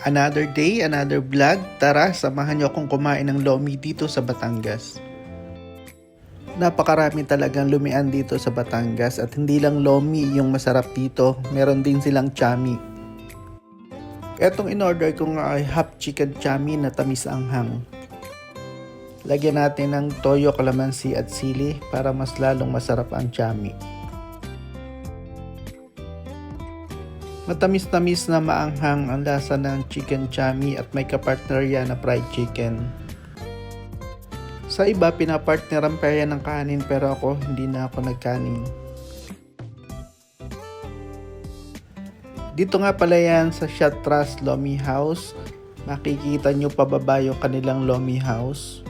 Another day, another vlog. Tara, samahan niyo akong kumain ng lomi dito sa Batangas. Napakarami talagang lumian dito sa Batangas at hindi lang lomi yung masarap dito, meron din silang chami. Etong in-order ko nga ay half chicken chami na tamis anghang. Lagyan natin ng toyo, kalamansi at sili para mas lalong masarap ang chami. Matamis-tamis na maanghang ang lasa ng chicken chami at may kapartner yan na fried chicken. Sa iba, pinapartneran pa yan ng kanin pero ako hindi na ako nagkanin. Dito nga pala yan sa Shatras Lomi House. Makikita nyo pababa yung kanilang Lomi House.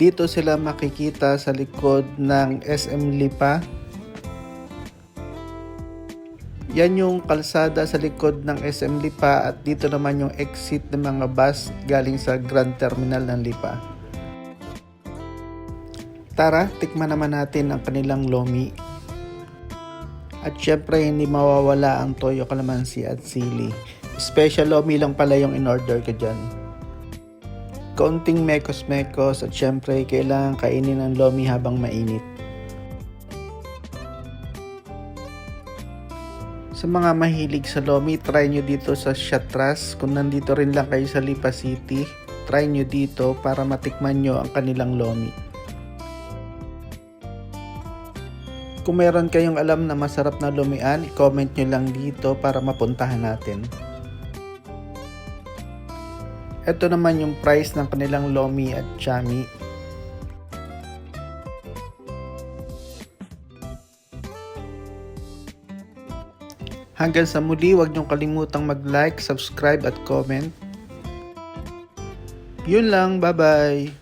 Dito sila makikita sa likod ng SM Lipa. Yan yung kalsada sa likod ng SM Lipa at dito naman yung exit ng mga bus galing sa Grand Terminal ng Lipa. Tara, tikman naman natin ang kanilang lomi. At syempre hindi mawawala ang toyo, kalamansi at sili. Special lomi lang pala yung in-order ko dyan. Kaunting mekos-mekos at syempre kailangan kainin ng lomi habang mainit. Sa mga mahilig sa lomi, try nyo dito sa Shatras. Kung nandito rin lang kayo sa Lipa City, try nyo dito para matikman nyo ang kanilang lomi. Kung meron kayong alam na masarap na lomian, i-comment nyo lang dito para mapuntahan natin. Ito naman yung price ng kanilang lomi at chami. Hanggang sa muli, huwag niyong kalimutang mag-like, subscribe at comment. Yun lang, bye-bye!